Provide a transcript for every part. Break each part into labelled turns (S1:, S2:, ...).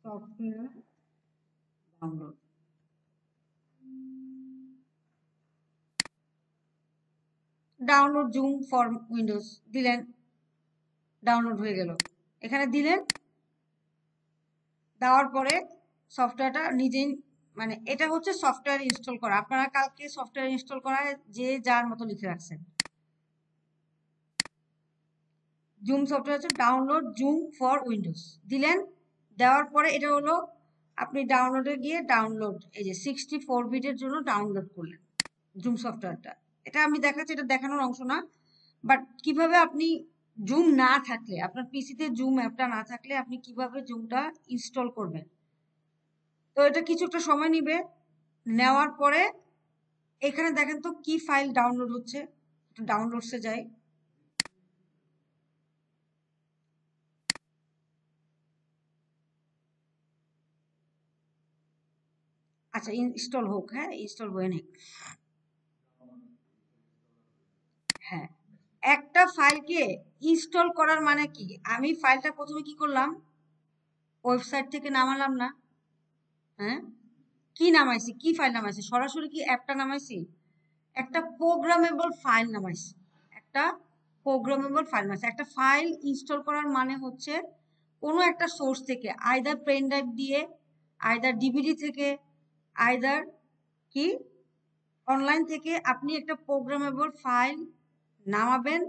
S1: Software download. Download zoom for Windows দিলেন, download হয়ে গেল। এখানে দিলেন, দেওয়ার পরে সফটওয়্যারটা নিজেই, মানে এটা হচ্ছে সফটওয়্যার ইনস্টল করা। আপনারা কালকে সফটওয়্যার ইনস্টল করা যে যার মতো লিখে রাখছেন। জুম সফটওয়্যার হচ্ছে ডাউনলোড জুম ফর উইন্ডোজ দিলেন, দেওয়ার পরে এটা হলো আপনি ডাউনলোডে গিয়ে ডাউনলোড, এই যে 64 বিটের জন্য ডাউনলোড করলেন জুম সফটওয়্যারটা। এটা আমি দেখাচ্ছি, এটা দেখানোর অংশ না, বাট কিভাবে আপনি জুম না থাকলে, আপনার পিসিতে জুম অ্যাপটা না থাকলে আপনি কিভাবে জুমটা ইনস্টল করবেন। তো এটা কিছুটা সময় নিবে। নেওয়ার পরে এখানে দেখেন তো কি ফাইল ডাউনলোড হচ্ছে, ডাউনলোডসে যাই। আচ্ছা ইনস্টল হোক, হ্যাঁ ইনস্টল হয়ে নেই। হ্যাঁ, একটা ফাইলকে ইনস্টল করার মানে কি, আমি ফাইলটা প্রথমে কি করলাম, ওয়েবসাইট থেকে নামালাম না, হ্যাঁ কি নামাইছি, কি ফাইল নামাইছি, সরাসরি কি অ্যাপটা নামাইছি, একটা প্রোগ্রামেবল ফাইল নামাইছি, একটা প্রোগ্রামেবল ফাইল নামাইছি। একটা ফাইল ইনস্টল করার মানে হচ্ছে কোনো একটা সোর্স থেকে, আইদার পেন ড্রাইভ দিয়ে, আইদার ডিভিডি থেকে, আইদার কি অনলাইন থেকে আপনি একটা প্রোগ্রামেবল ফাইল নামাবেন।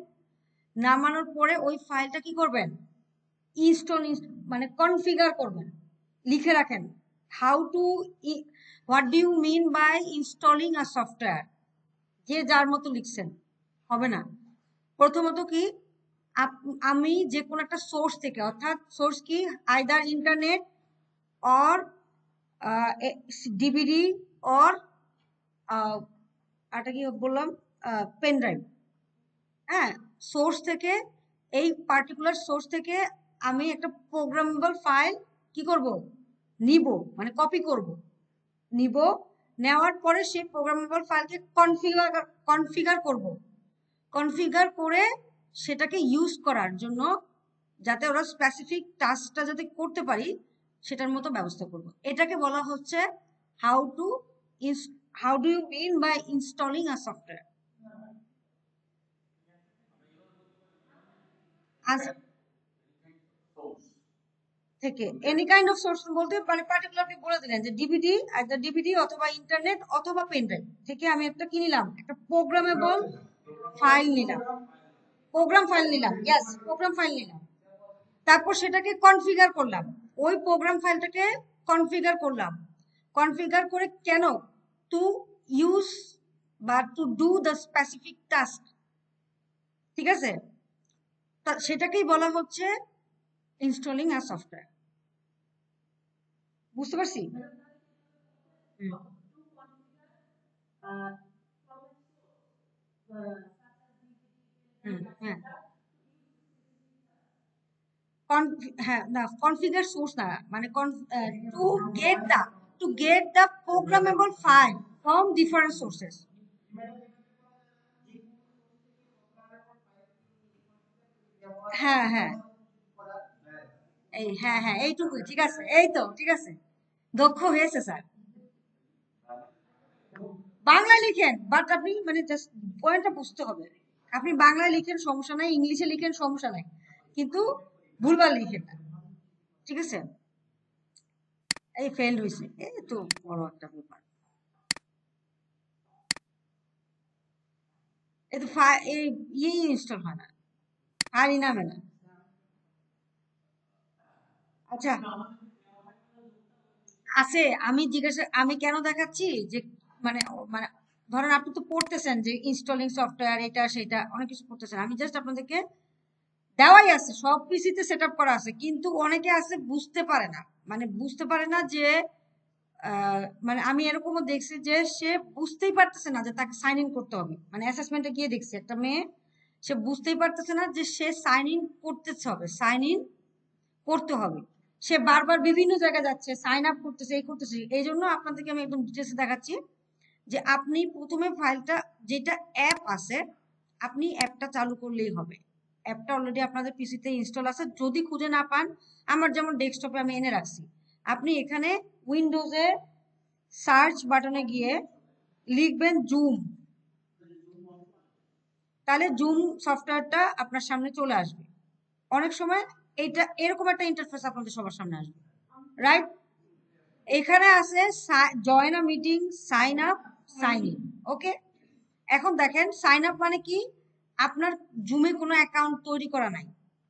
S1: নামানোর পরে ওই ফাইলটা কি করবেন, ইনস্টল, মানে কনফিগার করবেন। লিখে রাখেন how to, what do you mean by installing a software, যে যার মতো লিখছেন হবে না। প্রথমত কি, আমি যে কোনো একটা সোর্স থেকে, অর্থাৎ সোর্স কি, either internet or DVD or আটা কি বললাম, পেন ড্রাইভ, হ্যাঁ সোর্স থেকে, এই পার্টিকুলার সোর্স থেকে আমি একটা প্রোগ্রামেবল ফাইল কি করব, নিব, মানে কপি করব, নিব। নেওয়ার পরে সেই প্রোগ্রামেবল ফাইলকে কনফিগার করব, কনফিগার করে সেটাকে ইউজ করার জন্য, যাতে ওরা স্পেসিফিক টাস্কটা যাতে করতে পারি সেটার মতো ব্যবস্থা করব। এটাকে বলা হচ্ছে how to how do you mean by installing a software. আচ্ছা, থেকে এনি কাইন্ড অফ সোর্স বলতে মানে পার্টিকুলার আপনি বলে দিলেন যে ডিভিডি, একটা ডিভিডি অথবা ইন্টারনেট অথবা পেন ড্রাইভ থেকে আমি একটা কি নিলাম, একটা প্রোগ্রামেবল ফাইল নিলাম, প্রোগ্রাম ফাইল নিলাম, ইয়েস প্রোগ্রাম ফাইল নিলাম। তারপর সেটাকে কনফিগার করলাম, ওই প্রোগ্রাম ফাইলটাকে কনফিগার করলাম। কনফিগার করে কেন, টু ইউজ বা to do the specific task, ঠিক আছে, সেটাকেই বলা হচ্ছে ইনস্টলিং আ সফটওয়্যার। বুঝতে পারছি? হ্যাঁ, হ্যাঁ না, কনফিগার সোর্স না, মানে to get the, to get the programmable file from different sources. হ্যাঁ হ্যাঁ, এই হ্যাঁ হ্যাঁ এইটুকুই, ঠিক আছে, এই তো ঠিক আছে, দক্ষ হয়েছে স্যার। বাংলায় লিখেন, বাট আপনি মানে জাস্ট পয়েন্টটা বুঝতে হবে। আপনি বাংলায় লিখেন সমস্যা নাই, ইংলিশে লিখেন সমস্যা নাই, কিন্তু ভুলভাল লিখেন না, ঠিক আছে। এই ফেল হয়েছে, এই তো বড় একটা ব্যাপার। এই তো এই ইনস্টল হয় না, ফাইলই নামে না। আচ্ছা আছে, আমি জিজ্ঞাসা, আমি কেন দেখাচ্ছি যে মানে মানে ধরেন আপনি তো পড়তেছেন যে ইনস্টলিং সফটওয়্যার এটা সেটা অনেক কিছু পড়তেছেন, আমি জাস্ট আপনাদেরকে, দেওয়াই আছে সব পিসিতে সেট আপ করা আছে, কিন্তু অনেকে আছে বুঝতে পারে না, মানে বুঝতে পারে না যে মানে আমি এরকমও দেখছি যে সে বুঝতেই পারতেছে না যে তাকে সাইন ইন করতে হবে, মানে অ্যাসেসমেন্টে গিয়ে দেখছি একটা মেয়ে, সে বুঝতেই পারতেছে না যে সে সাইন ইন করতে হবে, সাইন ইন করতে হবে। সে বারবার বিভিন্ন জায়গায় যাচ্ছে, সাইন আপ করতেছে, এই করতেছে। এই জন্য আপনাদেরকে আমি একদম ডিটেলসে দেখাচ্ছি যে আপনি প্রথমে ফাইলটা, যেটা অ্যাপ আছে, আপনি অ্যাপটা চালু করলেই হবে। অ্যাপটা অলরেডি আপনাদের পিসিতে ইনস্টল আছে। যদি খুঁজে না পান, আমার যেমন ডেস্কটপে আমি এনে রাখছি, আপনি এখানে উইন্ডোজে সার্চ বাটনে গিয়ে লিখবেন জুম, তাহলে জুম সফটওয়্যারটা আপনার সামনে চলে আসবে। অনেক সময় এইটা এরকম একটা ইন্টারফেস আপনাদের সবার সামনে আসবে, রাইট? এখানে আছে join a meeting, sign up, sign in. Okay, এখন দেখেন সাইন আপ মানে কি, আপনার জুমে কোনো অ্যাকাউন্ট তৈরি করা নাই,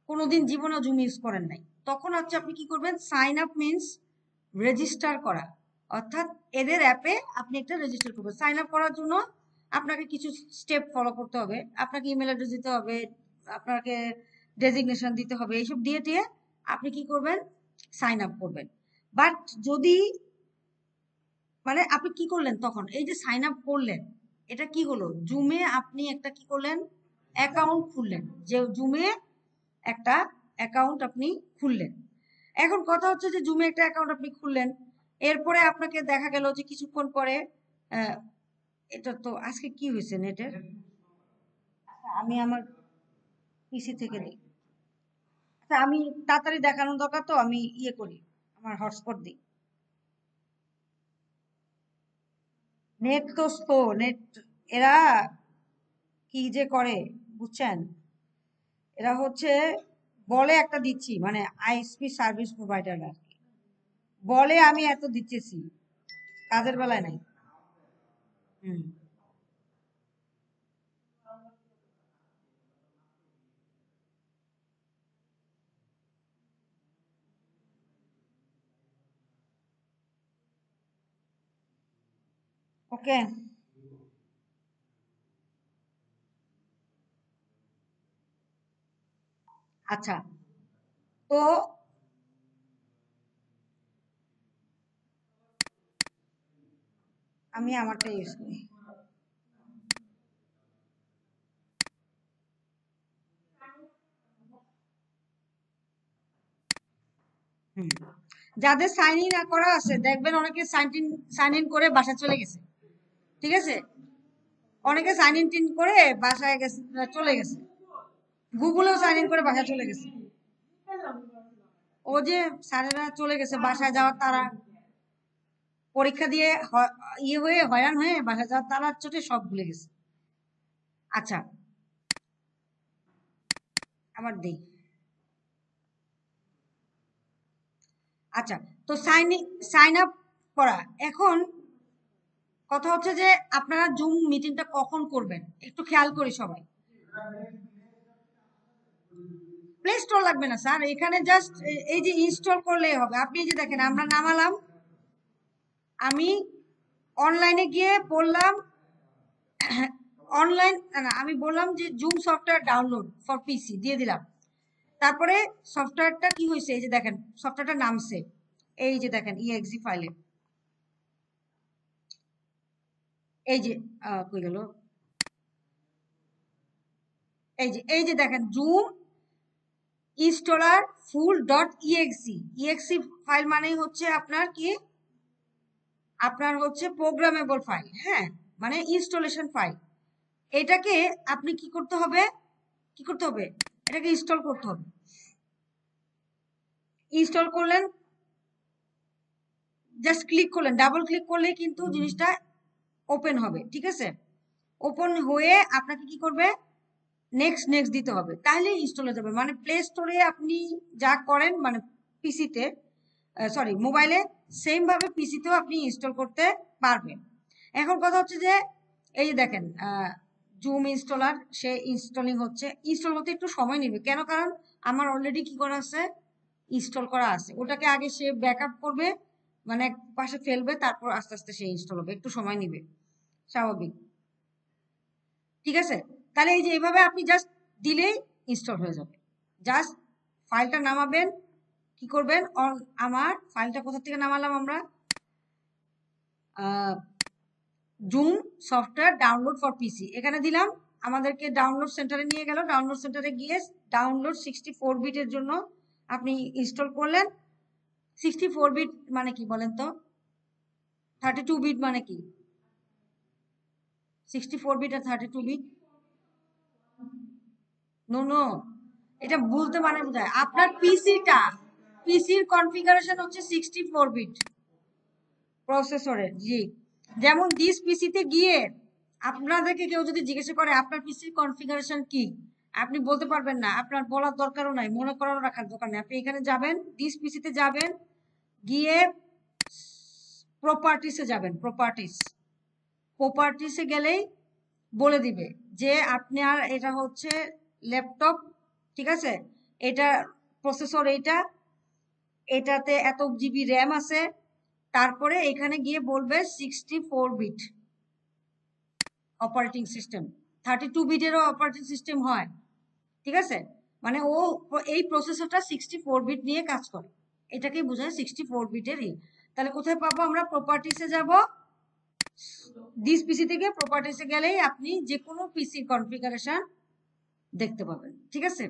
S1: কোনোদিন জীবনে জুম ইউজ করেন নাই, তখন হচ্ছে আপনি কি করবেন, সাইন আপ মিনস রেজিস্টার করা, অর্থাৎ এদের অ্যাপে আপনি একটা রেজিস্টার করবেন। সাইন আপ করার জন্য আপনাকে কিছু স্টেপ ফলো করতে হবে, আপনাকে ইমেল অ্যাড্রেস দিতে হবে, আপনাকে ডেজিগনেশন দিতে হবে, এইসব দিয়ে দিয়ে আপনি কি করবেন, সাইন আপ করবেন। বাট যদি মানে আপনি কি করলেন তখন, এই যে সাইন আপ করলেন, এটা কি হলো, জুমে আপনি একটা কি করলেন, অ্যাকাউন্ট খুললেন, যে জুমে একটা অ্যাকাউন্ট আপনি খুললেন। এখন কথা হচ্ছে যে জুমে একটা অ্যাকাউন্ট আপনি খুললেন, এরপরে আপনাকে দেখা গেল যে কিছুক্ষণ পরে এটা তো আজকে কি হয়েছে নেটের, আমি আমার পিসি থেকে দিই, আচ্ছা আমি তাড়াতাড়ি দেখানোর দরকার তো আমি ইয়ে করি, আমার হটস্পট দিই। নেট তো স্লো নেট, এরা কি যে করে বুঝছেন, এরা হচ্ছে বলে একটা দিচ্ছি, মানে আইএসপি সার্ভিস প্রোভাইডার আর কি, বলে আমি এত দিচ্ছি, কাজের বেলায় নাই। হুম, ওকে, আচ্ছা, তো আমি আমারটা ইউজ করি। হুম, যাদের সাইন ইন করা আছে দেখবেন অনেকে সাইন ইন করে বাসা চলে গেছে, ঠিক আছে, অনেকে সাইন ইন টিন করে বাসায় গেছে, চলে গেছে, গুগলেও সাইন ইন করে বাসায় চলে গেছে। ও যে স্যারেরা চলে গেছে বাসায় যাওয়ার তারা, পরীক্ষা দিয়ে ইয়ে হয়ে হয়রান হয়ে বাসায় যাওয়ার তারা চোটে সব ভুলে গেছে। আচ্ছা, আবার দেই। আচ্ছা, তো সাইন আপ করা, এখন কথা হচ্ছে যে আপনারা জুম মিটিংটা কখন করবেন একটু খেয়াল করি সবাই। প্লে স্টোর লাগবে না স্যার, এখানে জাস্ট এই যে ইনস্টল করলেই হবে। আপনি এই যে দেখেন আমরা নামালাম, আমি অনলাইনে গিয়ে বললাম, অনলাইন না, আমি বললাম যে জুম সফটওয়্যার ডাউনলোড ফর পিসি দিয়ে দিলাম, তারপরে সফটওয়্যারটা কি হয়েছে, এই যে দেখেন সফটওয়্যারটা নামছে, এই যে দেখেন ইএক্সি ফাইলে, এই যে কই গেল, এই যে দেখেন জুম ইনস্টলার ফুল ডট ইএক্সি, ইএক্সি ফাইল মানেই হচ্ছে আপনার কি, আপনার হচ্ছে প্রোগ্রামেবল ফাইল, হ্যাঁ, মানে ইনস্টলেশন ফাইল। এটাকে আপনি কি করতে হবে, কি করতে হবে, এটাকে ইনস্টল করতে হবে। ইনস্টল করলেন, জাস্ট ক্লিক করলেন, ডাবল ক্লিক করলেই কিন্তু জিনিসটা ওপেন হবে, ঠিক আছে, ওপেন হয়ে আপনাকে কি করবে, নেক্সট নেক্সট দিতে হবে, তাহলে ইনস্টল হয়ে যাবে। মানে প্লে স্টোরে আপনি যা করেন, মানে পিসিতে, সরি মোবাইলে, সেম ভাবে পিসিতেও আপনি ইনস্টল করতে পারবেন। এখন কথা হচ্ছে যে এই যে দেখেন জুম ইনস্টলার সে ইনস্টলিং হচ্ছে, ইনস্টল হতে একটু সময় নেবে, কেন, কারণ আমার অলরেডি কি করা আছে, ইনস্টল করা আছে, ওটাকে আগে সে ব্যাকআপ করবে, মানে এক পাশে ফেলবে, তারপর আস্তে আস্তে সে ইনস্টল হবে, একটু সময় নেবে, স্বাভাবিক, ঠিক আছে। তাহলে এই যে এইভাবে আপনি জাস্ট দিলেই ইনস্টল হয়ে যাবে, জাস্ট ফাইলটা নামাবেন, কি করবেন, আমার ফাইলটা কোথা থেকে নামালাম আমরা, জুম সফটওয়্যার ডাউনলোড ফর পিসি এখানে দিলাম, আমাদেরকে ডাউনলোড সেন্টারে নিয়ে গেল, ডাউনলোড সেন্টারে গিয়ে ডাউনলোড 64 বিটের জন্য আপনি ইনস্টল করলেন। 64 বিট মানে কি বলেন তো, 32 বিট মানে কি, 64 বিট আর 32 বিট, নো নো, এটা বলতে মানে বোঝায় আপনার পিসির কনফিগারেশন হচ্ছে 64 বিট প্রসেসরের। জি, যেমন দিস পিসিতে গিয়ে আপনাদেরকে কেউ যদি জিজ্ঞাসা করে আপনার পিসির কনফিগারেশন কি, আপনি বলতে পারবেন না, আপনার বলার দরকারও নাই, মনে করারও রাখার দরকার নেই। আপনি এখানে যাবেন, দিস পিসিতে যাবেন, গিয়ে প্রপার্টিসে যাবেন, প্রপার্টিসে গেলেই বলে দিবে যে আপনার এটা হচ্ছে ল্যাপটপ, ঠিক আছে, এটা প্রসেসর, এটাতে এত জিবি র্যাম আছে, তারপরে এখানে গিয়ে বলবে 64 বিট অপারেটিং সিস্টেম, 32 বিটেরও অপারেটিং সিস্টেম হয়, ঠিক আছে, মানে ও এই প্রসেসরটা 64 বিট নিয়ে কাজ করে, এটাকেই বোঝায় 64 বিটেরই। তাহলে কোথায় পাবো আমরা? প্রপার্টিসে যাব, দিস পিসি থেকে প্রপার্টিসে গেলেই আপনি যে কোনো পিসি কনফিগারেশন দেখতে পাবেন, ঠিক আছে।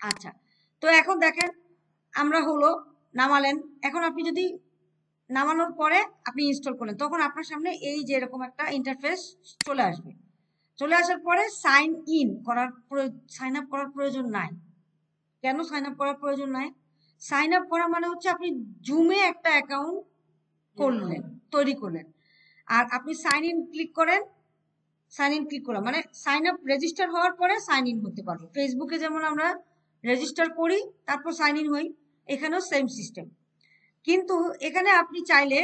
S1: আচ্ছা, তো এখন দেখেন আমরা হলো নামালেন, এখন আপনি যদি নামানোর পরে আপনি ইনস্টল করলেন, তখন আপনার সামনে এই যে এরকম একটা ইন্টারফেস চলে আসবে। চলে আসার পরে সাইন আপ করার প্রয়োজন নাই। কেন সাইন আপ করার প্রয়োজন নাই? সাইন আপ করা মানে হচ্ছে আপনি জুমে একটা অ্যাকাউন্ট করলেন, তৈরি করলেন, আর আপনি সাইন ইন ক্লিক করেন, সাইন ইন ক্লিক করা মানে সাইন আপ, রেজিস্টার হওয়ার পরে সাইন ইন হতে পারবো। ফেসবুকে যেমন আমরা রেজিস্টার করি তারপর সাইন ইন হই, এখানেও সেম সিস্টেম। কিন্তু এখানে আপনি চাইলে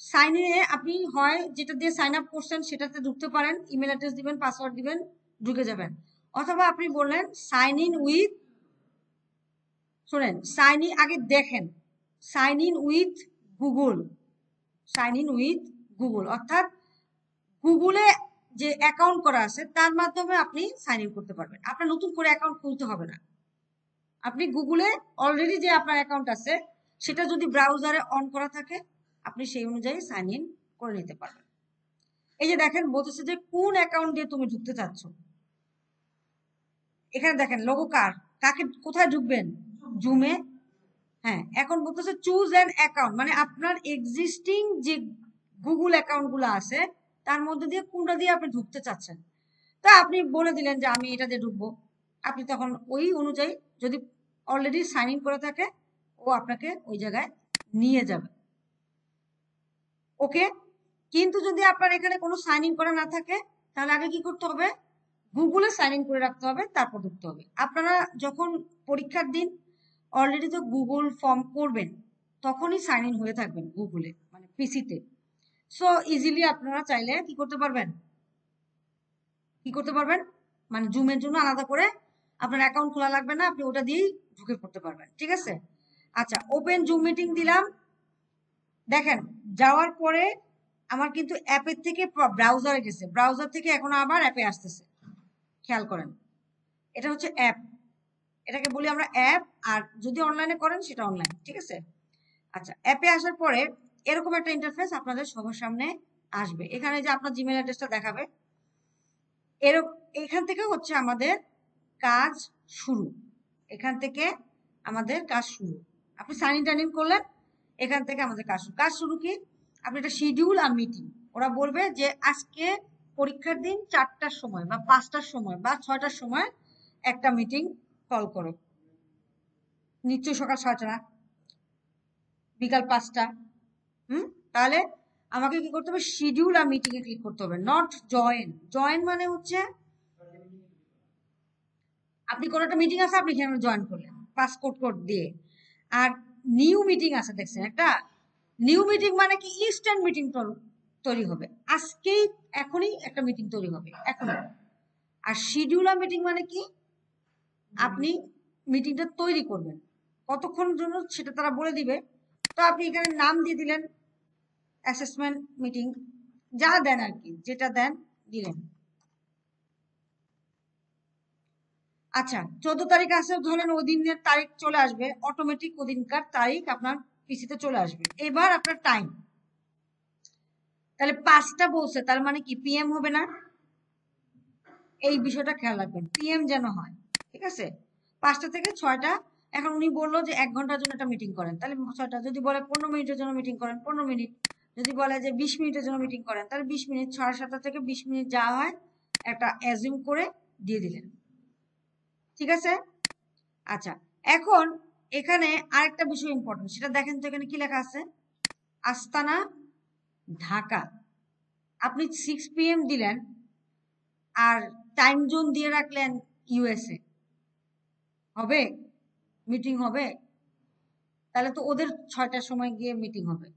S1: সাইন ইনে আপনি হয় যেটা দিয়ে সাইন আপ করছেন সেটাতে ঢুকতে পারেন, ইমেল অ্যাড্রেস দিবেন, পাসওয়ার্ড দিবেন, ঢুকে যাবেন। অথবা আপনি বললেন সাইন ইন উইথ, শোনেন, সাইন ইন আগে দেখেন, sign in with Google, sign in with Google, অর্থাৎ গুগলে যে অ্যাকাউন্ট করা আছে তার মাধ্যমে আপনি সাইন ইন করতে পারবেন, আপনার নতুন করে অ্যাকাউন্ট খুলতে হবে না। আপনি গুগলে অলরেডি যে আপনার অ্যাকাউন্ট আছে সেটা যদি ব্রাউজারে অন করা থাকে আপনি সেই অনুযায়ী সাইন ইন করে নিতে পারবেন। এই যে দেখেন বলতেছে যে কোন অ্যাকাউন্ট দিয়ে তুমি ঢুকতে চাচ্ছ, এখানে দেখেন লোগো কাকে কোথায় ঢুকবেন, জুমে। হ্যাঁ, এখন বলতেছে চুজ অ্যান অ্যাকাউন্ট, মানে আপনার এক্সিস্টিং যে গুগল অ্যাকাউন্ট গুলো আছে তার মধ্যে দিয়ে কোনটা দিয়ে আপনি ঢুকতে চাচ্ছেন। তা আপনি বলে দিলেন যে আমি এটা দিয়ে ঢুকবো, আপনি তখন ওই অনুযায়ী যদি অলরেডি সাইন ইন করে থাকে ও আপনাকে ওই জায়গায় নিয়ে যাবে, ওকে। কিন্তু যদি আপনার এখানে কোনো সাইন ইন করা না থাকে তাহলে আগে কি করতে হবে, গুগলে সাইন ইন করে রাখতে হবে, তারপর ঢুকতে হবে। আপনারা যখন পরীক্ষার দিন অলরেডি তো গুগল ফর্ম করবেন, তখনই সাইন ইন হয়ে থাকবেন গুগলে, মানে পিসিতে। সো ইজিলি আপনারা চাইলে কি করতে পারবেন, মানে জুমের জন্য আলাদা করে আপনার অ্যাকাউন্ট খোলা লাগবে না, আপনি ওটা দিয়েই ঢুকে পড়তে পারবেন, ঠিক আছে। আচ্ছা, ওপেন জুম মিটিং দিলাম। দেখেন যাওয়ার পরে আমার কিন্তু অ্যাপের থেকে ব্রাউজারে গেছে, ব্রাউজার থেকে এখন আবার অ্যাপে আসতেছে, খেয়াল করেন, এটা হচ্ছে অ্যাপ, এটাকে বলি আমরা অ্যাপ, আর যদি অনলাইনে করেন সেটা অনলাইন, ঠিক আছে। আচ্ছা, অ্যাপে আসার পরে এরকম একটা ইন্টারফেস আপনাদের সবার সামনে আসবে, এখানে যে আপনার জিমেল অ্যাড্রেসটা দেখাবে, এখান থেকে হচ্ছে আমাদের কাজ শুরু, এখান থেকে আমাদের কাজ শুরু। আপনি সাইন ইন করলেন, এখান থেকে আমাদের কাজ শুরু কি, আপনি একটা শিডিউল আর মিটিং, ওরা বলবে যে আজকে পরীক্ষার দিন 4টার সময় বা 5টার সময় বা 6টার সময় একটা মিটিং কল করো, নিশ্চয়ই সকাল 6টা না, বিকাল 5টা। তাহলে আমাকে কি করতে হবে, শিডিউল আর মিটিং এ ক্লিক করতে হবে, নট জয়েন। জয়েন মানে হচ্ছে আপনি কোনো একটা মিটিং আছে, আপনি এখানে জয়েন করলেন পাসপোর্ট কোড দিয়ে, আর নিউ মিটিং আছে দেখছেন একটা, নিউ মিটিং মানে কি ইনস্ট্যান্ট মিটিং তৈরি হবে, আজকেই এখনই একটা মিটিং তৈরি হবে এখনই। আর শিডিউলার মিটিং মানে কি, আপনি মিটিংটা তৈরি করবেন, কতক্ষণের জন্য সেটা তারা বলে দিবে, তো আপনি এখানে নাম দিয়ে দিলেন, অ্যাসেসমেন্ট মিটিং, যা দেন আর কি, যেটা দেন দিলেন। আচ্ছা, 14 তারিখ আছে ধরেন, ওই দিনের তারিখ চলে আসবে অটোমেটিক, ওদিনকার তারিখ আপনার পিসিতে চলে আসবে। এবার আপনার টাইম, তাহলে 5টা বলছে, তার মানে কি পিএম হবে না, এই বিষয়টা খেয়াল রাখবেন, পিএম যেন হয়, ঠিক আছে। 5টা থেকে 6টা, এখন উনি বললো যে 1 ঘন্টার জন্য একটা মিটিং করেন, তাহলে 6টা, যদি বলে 15 মিনিটের জন্য মিটিং করেন 15 মিনিট, যদি বলে যে 20 মিনিটের জন্য মিটিং করেন তাহলে 20 মিনিট, 7:30 থেকে 20 মিনিট যা হয় একটা অ্যাজিউম করে দিয়ে দিলেন। ঠিক আছে? আচ্ছা, এখন এখানে আরেকটা বিষয় ইম্পর্টেন্ট, সেটা দেখেন তো এখানে কি লেখা আছে, আস্তানা ঢাকা। আপনি 6 PM দিলেন আর টাইম জোন দিয়ে রাখলেন ইউএসএ, হবে? মিটিং হবে? তাহলে তো ওদের 6টার সময় গিয়ে মিটিং হবে।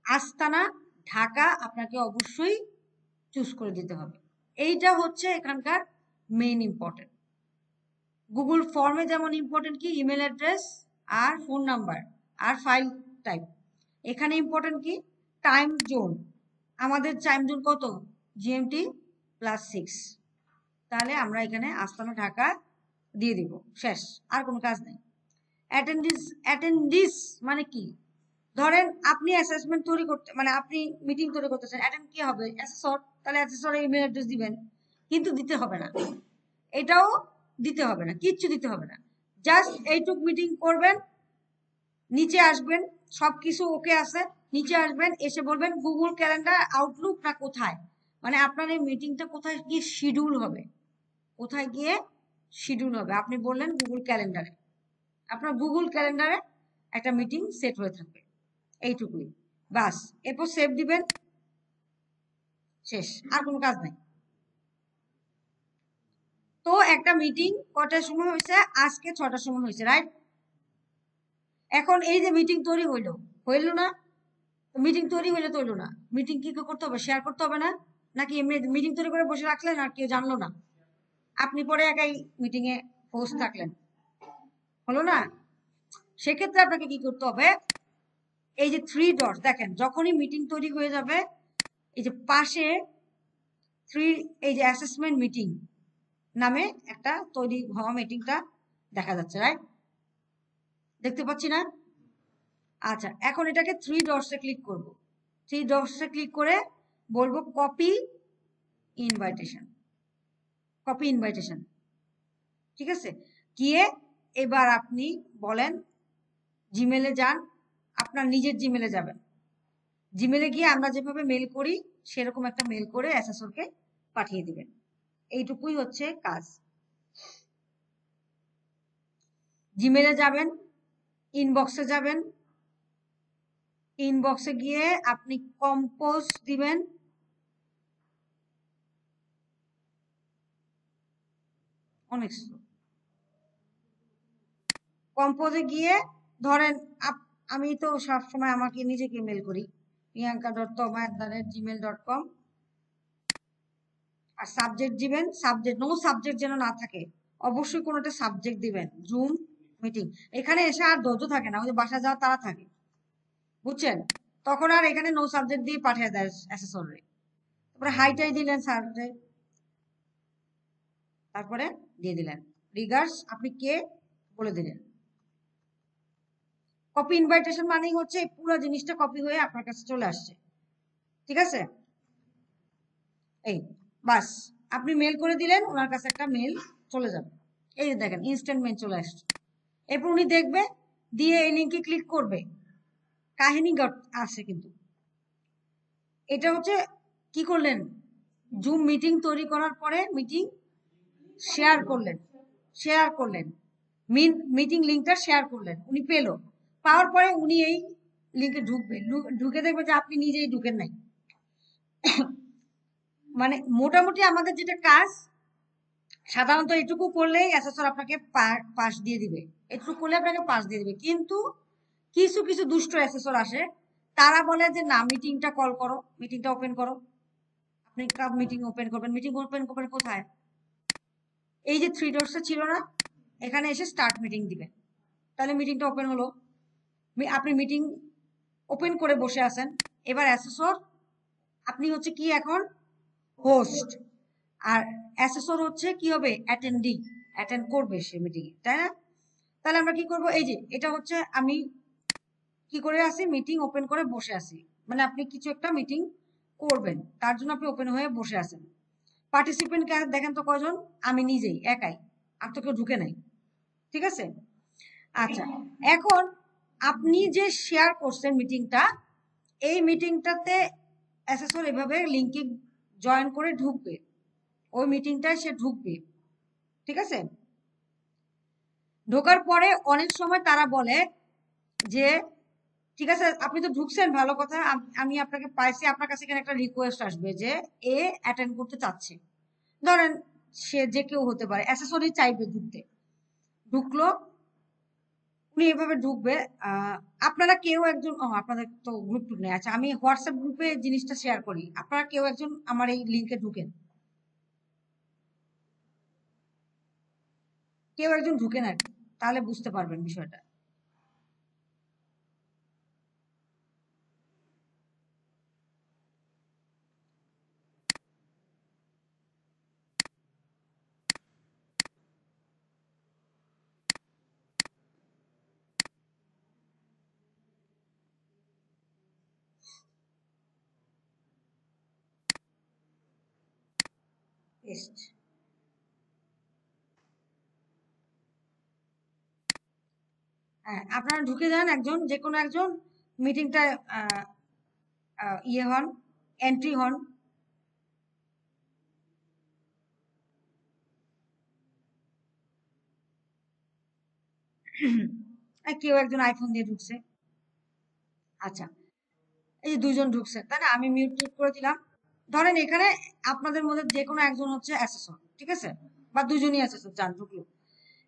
S1: আস্তানা ঢাকা আপনাকে অবশ্যই চুজ করে দিতে হবে। এইটা হচ্ছে এখানকার মেইন ইম্পর্টেন্ট। গুগল ফর্মে যেমন ইম্পর্টেন্ট কি ইমেল অ্যাড্রেস আর ফোন নাম্বার আর ফাইল টাইপ, এখানে ইম্পর্টেন্ট কি টাইম জোন। আমাদের টাইম জোন কত? জিএমটি +6। তাহলে আমরা এখানে আস্তানা ঢাকা দিয়ে দিব, শেষ, আর কোনো কাজ নেই। অ্যাটেন্ডিস মানে কি? ধরেন আপনি অ্যাসেসমেন্ট তৈরি করতে, মানে আপনি মিটিং তৈরি করতেছেন, অ্যাটেন্ড কি হবে? অ্যাসেসর। তাহলে অ্যাসেসরের ইমেল অ্যাড্রেস দিবেন, কিন্তু দিতে হবে না, এটাও দিতে হবে না, কিচ্ছু দিতে হবে না। জাস্ট এইটুক মিটিং করবেন, নিচে আসবেন, সবকিছু ওকে আছে, নিচে আসবেন, এসে বলবেন গুগল ক্যালেন্ডার, আউটলুক না কোথায়, মানে আপনার এই মিটিংটা কোথায় গিয়ে শিডিউল হবে, কোথায় গিয়ে শিডিউল হবে আপনি বললেন গুগল ক্যালেন্ডারে, আপনার গুগল ক্যালেন্ডারে একটা মিটিং সেট হয়ে থাকবে, এইটুকুই বাস। এরপর সেভ দিবেন, শেষ, আর কোনো কাজ নাই। তো একটা মিটিং কটার সময় হয়েছে? আজকে 6টার সময় হয়েছে, রাইট? এখন এই যে মিটিং তৈরি হইলো না? মিটিং তৈরি হইলে তো হইলো না, মিটিং কি করতে হবে? শেয়ার করতে হবে না? নাকি এমনি মিটিং তৈরি করে বসে রাখলেন আর কেউ জানলো না, আপনি পরে একাই মিটিং এ হোস্ট থাকলেন, হলো না? সেক্ষেত্রে আপনাকে কি করতে হবে, এই যে 3 ডট দেখেন, যখনই মিটিং তৈরি হয়ে যাবে, এই যে পাশে 3, এই যে অ্যাসেসমেন্ট মিটিং নামে একটা তৈরি হওয়া মিটিংটা দেখা যাচ্ছে, রাইট? দেখতে পাচ্ছি না? আচ্ছা, এখন এটাকে 3 ডটসে ক্লিক করব। 3 ডটসে ক্লিক করে বলবো কপি ইনভাইটেশন, কপি ইনভাইটেশন, ঠিক আছে? গিয়ে এবার আপনি বলেন জিমেলে যান, আপনার নিজের জিমেলে যাবেন, জিমেলে গিয়ে আমরা যেভাবে মেল করি সেরকম একটা মেল করে অ্যাসেসরকে পাঠিয়ে দিবেন, এইটুকুই হচ্ছে কাজ। জিমেলে যাবেন, ইনবক্সে যাবেন, ইনবক্সে গিয়ে আপনি কম্পোজ দিবেন, অনেক স্লো, কম্পোজে গিয়ে ধরেন আমি তো সবসময় আমাকে নিজেকে মেল করি, priyanka.toma@gmail.com, আর সাবজেক্ট দিবেন, সাবজেক্ট নো সাবজেক্ট যেন না থাকে, অবশ্যই কোনো একটা সাবজেক্ট দিবেন, জুম মিটিং। এখানে এসে আর ধৈর্য থাকে না, ওই যে বাসা যাওয়া তারা থাকে, বুঝছেন? তখন আর এখানে নো সাবজেক্ট দিয়ে পাঠিয়ে দেয় অ্যাসেসরে। তারপরে হাইটাই দিলেন স্যাররে, তারপরে দিয়ে দিলেন রিগার্ডস, আপনি কে বলে দিলেন। কপি ইনভাইটেশন মানেই হচ্ছে পুরো জিনিসটা কপি হয়ে আপনার কাছে চলে আসছে, ঠিক আছে? এই বাস, আপনি মেল করে দিলেন, ওনার কাছে একটা মেল চলে যাবে, এই যে দেখেন ইনস্ট্যান্ট মেল চলে আসছে। এরপর উনি দেখবে, দিয়ে এই লিঙ্কে ক্লিক করবে, কাহিনী আছে কিন্তু এটা হচ্ছে কি করলেন, জুম মিটিং তৈরি করার পরে মিটিং শেয়ার করলেন, শেয়ার করলেন, মিটিং লিঙ্কটা শেয়ার করলেন, উনি পেলো, পাওয়ার পরে উনি এই লিঙ্কে ঢুকবে, ঢুকে দেখবে যে আপনি নিজেই ঢুকেন নাই। মানে মোটামুটি আমাদের যেটা কাজ, সাধারণত এটুকু করলেই অ্যাসেসর আপনাকে পাস দিয়ে দিবে, এটুকু করলে আপনাকে পাস দিয়ে দিবে। কিন্তু কিছু কিছু দুষ্ট অ্যাসেসর আসে, তারা বলে যে না, মিটিংটা কল করো, মিটিংটা ওপেন করো। আপনি মিটিং ওপেন করবেন, মিটিং ওপেন করবেন কোথায়? এই যে 3 ডটসে ছিল না, এখানে এসে স্টার্ট মিটিং দিবেন, তাহলে মিটিংটা ওপেন হলো, আপনি মিটিং ওপেন করে বসে আছেন। এবার অ্যাসেসর, আপনি হচ্ছে কি এখন হোস্ট, আর অ্যাসেসর হচ্ছে কি হবে, অ্যাটেন্ডিং, অ্যাটেন্ড করবে সে মিটিং এ, তাই না? তাহলে আমরা কি করব, এই যে এটা হচ্ছে আমি কি করে আছি, মিটিং ওপেন করে বসে আছি, মানে আপনি কিছু একটা মিটিং করবেন তার জন্য আপনি ওপেন হয়ে বসে আছেন। পার্টিসিপেন্ট দেখেন তো কয়জন, আমি নিজেই একাই, আর তো কেউ ঢুকে নাই, ঠিক আছে? আচ্ছা, এখন আপনি যে শেয়ার করছেন মিটিংটা, এই মিটিংটাতে অ্যাসেসর এভাবে লিঙ্কে জয়েন করে ঢুকবে, ওই মিটিংটায় সে ঢুকবে, ঠিক আছে? ঢোকার পরে অনেক সময় তারা বলে যে ঠিক আছে আপনি তো ঢুকছেন ভালো কথা, আমি আপনাকে পাইছি, আপনার কাছে এখানে একটা রিকোয়েস্ট আসবে যে এ অ্যাটেন্ড করতে চাচ্ছে, ধরেন সে যে কেউ হতে পারে, অ্যাসেসরি চাইবে ঢুকতে, ঢুকলো, উনি এভাবে ঢুকবে। আপনারা কেউ একজন, আপনাদের তো গ্রুপ টুপ নেই, আচ্ছা আমি হোয়াটসঅ্যাপ গ্রুপে জিনিসটা শেয়ার করি, আপনারা কেউ একজন আমার এই লিঙ্কে ঢুকেন, কেউ একজন ঢুকেন আর কি, তাহলে বুঝতে পারবেন বিষয়টা। টেস্ট। হ্যাঁ, আপনারা ঢুকে যান, একজন যে কোনো একজন মিটিংটা ইয়ে হন, এন্ট্রি হন। কেউ একজন আইফোন দিয়ে ঢুকছে, আচ্ছা এই যে দুজন ঢুকছে তাই না, আমি মিউট টিউট করে দিলাম। ধরেন এখানে আপনাদের মধ্যে যে কোনো একজন হচ্ছে অ্যাসেসর, ঠিক আছে, বা দুজনই অ্যাসেসর যান ঢুকলো।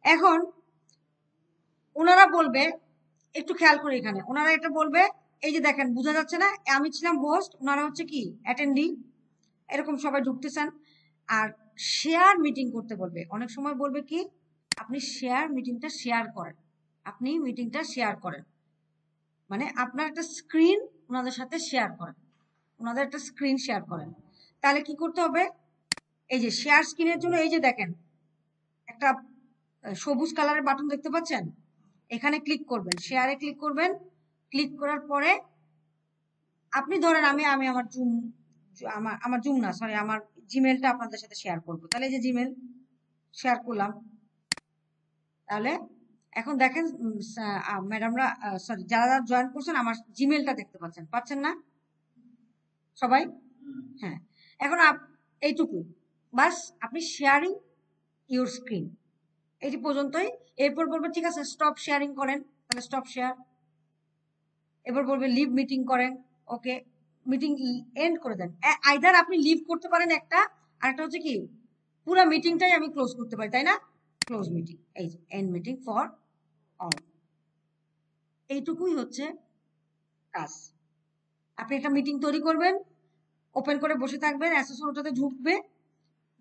S1: এখন ওনারা বলবে, একটু খেয়াল করে এখানে ওনারা এটা বলবে, এই যে দেখেন বোঝা যাচ্ছে না আমি ছিলাম হোস্ট, ওনারা হচ্ছে কি অ্যাটেন্ডি, এরকম সবাই ঢুকতেছেন। আর শেয়ার মিটিং করতে বলবে, অনেক সময় বলবে কি আপনি শেয়ার মিটিংটা শেয়ার করেন, আপনি মিটিংটা শেয়ার করেন, মানে আপনার একটা স্ক্রিন ওনাদের সাথে শেয়ার করেন, ওনাদের একটা স্ক্রিন শেয়ার করেন। তাহলে কি করতে হবে, এই যে শেয়ার স্ক্রিনের জন্য এই যে দেখেন একটা সবুজ কালারের বাটন দেখতে পাচ্ছেন, এখানে ক্লিক করবেন, শেয়ারে ক্লিক করবেন, ক্লিক করার পরে আপনি ধরেন আমি আমি আমার জুম, আমার আমার জুম না সরি আমার জিমেলটা আপনাদের সাথে শেয়ার করবো, তাহলে এই যে জিমেল শেয়ার করলাম। তাহলে এখন দেখেন ম্যাডামরা সরি যারা যারা জয়েন করছেন আমার জিমেলটা দেখতে পাচ্ছেন, পাচ্ছেন না সবাই? হ্যাঁ, এখন এইটুকুই বাস, আপনি শেয়ারিং ইউর স্ক্রিন এটি পর্যন্তই। এরপর বলবে ঠিক আছে স্টপ শেয়ারিং করেন, তাহলে স্টপ শেয়ার। এবার বলবে লিভ মিটিং করেন, ওকে মিটিং এন্ড করে দেন। আইদার আপনি লিভ করতে পারেন একটা, আর একটা হচ্ছে কি পুরো মিটিংটাই আমি ক্লোজ করতে পারি, তাই না, ক্লোজ মিটিং, এই যে এন্ড মিটিং ফর অল, এইটুকুই হচ্ছে কাজ। আপনি একটা মিটিং তৈরি করবেন, ওপেন করে বসে থাকবেন, অ্যাসেসর ওটাতে ঢুকবে,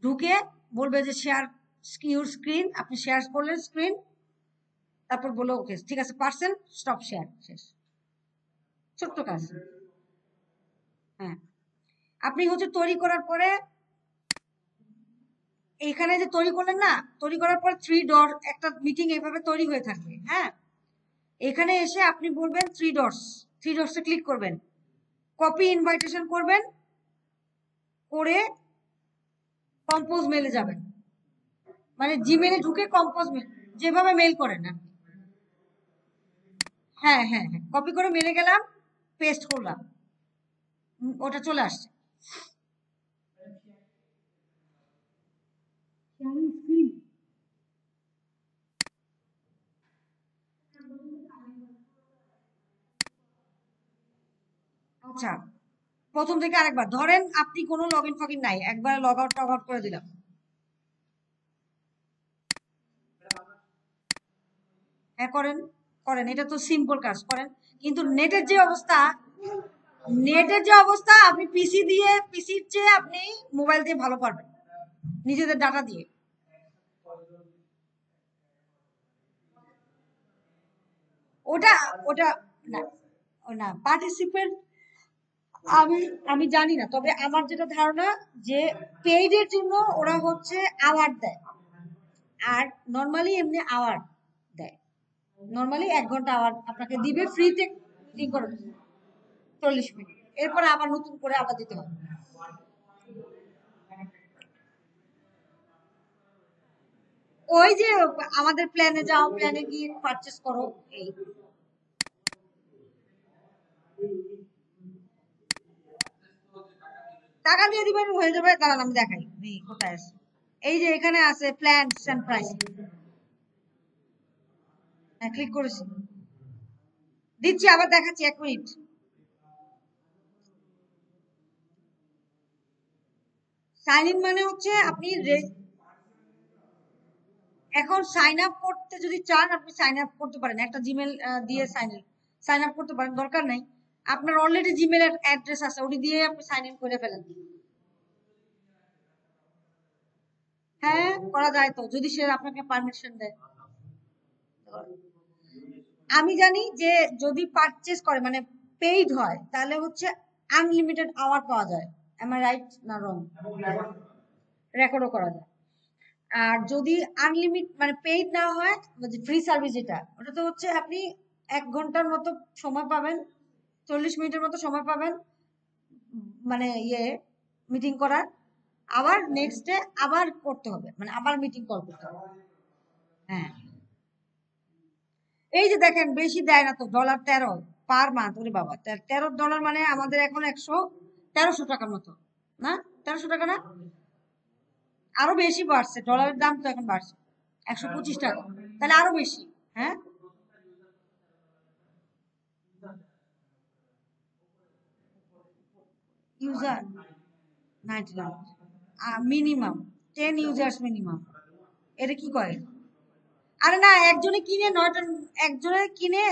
S1: ঢুকে বলবে যে শেয়ার ইউর স্ক্রিন, আপনি শেয়ার করলেন স্ক্রিন, তারপর বলো ওকে ঠিক আছে পারছেন, স্টপ শেয়ার, শেষ, ছোট্ট কাজ। হ্যাঁ, আপনি হচ্ছে তৈরি করার পরে এইখানে যে তৈরি করলেন না, তৈরি করার পর থ্রি ডট একটা মিটিং এইভাবে তৈরি হয়ে থাকবে। হ্যাঁ, এখানে এসে আপনি বলবেন থ্রি ডটস, থ্রি ডটসে ক্লিক করবেন, কপি ইনভাইটেশন করবেন, করে কম্পোজ মেলে যাবেন, মানে জিমেলে ঢুকে কম্পোজ মেল, যেভাবে মেল করেন না। হ্যাঁ হ্যাঁ হ্যাঁ, কপি করে মেলে গেলাম, পেস্ট করলাম, ওটা চলে আসছে। আচ্ছা, প্রথম থেকে আরেকবার ধরেন আপনি কোনো লগ ইন ফগিন নাই, একবার লগ আউট টগ আউট করে দিলাম। হ্যাঁ করেন, করেন, এটা তো সিম্পল কাজ করেন। কিন্তু নেটের যে অবস্থা, নেটের যে অবস্থা, আপনি পিসি দিয়ে, পিসির চেয়ে আপনি মোবাইল দিয়ে ভালো পারবেন, নিজেদের ডাটা দিয়ে। ওটা ওটা না, না পার্টিসিপেন্ট আমি আমি জানি না, তবে আমার যেটা ধারণা যে পেইডের জন্য ওরা হচ্ছে আওয়ার দেয়, আর নর্মালি এমনি আওয়ার দেয়, নর্মালি 1 ঘন্টা আওয়ার আপনাকে দিবে ফ্রিতে, ফ্রি করে 40 মিনিট, এরপরে আবার নতুন করে আবার দিতে হবে। ওই যে আমাদের প্ল্যানে যাও, প্ল্যানে গিয়ে পারচেস করো, এই টাকা দিয়ে দিবেন হয়ে যাবে। দাঁড়ান আমি দেখাই কোথায় আছে, এই যে এখানে আছে প্ল্যানস এন্ড প্রাইস, হ্যাঁ ক্লিক করেছি, দিচ্ছি, আবার দেখাচ্ছি, 1 মিনিট। সাইন ইন মানে হচ্ছে আপনি এখন সাইন আপ করতে যদি চান আপনি সাইন আপ করতে পারেন, একটা জিমেল দিয়ে সাইন আপ করতে পারেন, দরকার নাই আপনার অলরেডি জিমেল অ্যাড্রেস আছে, ওটি দিয়ে আপনি সাইন ইন করে ফেলেন। হ্যাঁ করা যায় তো, যদি সে আপনাকে পারমিশন দেয়। আমি জানি যে যদি পারচেজ করে মানে পেইড হয় তাহলে হচ্ছে আনলিমিটেড আওয়ার পাওয়া যায়। এম আই রাইট না রং? রেকর্ডও করা যায়। আর যদি মানে পেইড না হয়, ফ্রি সার্ভিস যেটা, ওটা তো হচ্ছে আপনি 1 ঘন্টার মতো সময় পাবেন, 40 মিনিটের মতো সময় পাবেন, মানে মিটিং করার। আবার নেক্সট ডে আবার করতে হবে, মানে আবার মিটিং কল করতে হবে। হ্যাঁ এই যে দেখেন বেশি দেয় না তো, $13 পার মান্থ। ওরে বাবা, $13 মানে আমাদের এখন 1300 টাকার মতো, না 1300 টাকা না, আরো বেশি বাড়ছে, ডলারের দাম তো এখন বাড়ছে, 125 টাকা, তাহলে আরো বেশি। হ্যাঁ ইউজার 99, মিনিমাম 10 ইউজার্স মিনিমাম। এটা কি করে? আরে না, একজনে কিনে 9টা, একজনে কিনে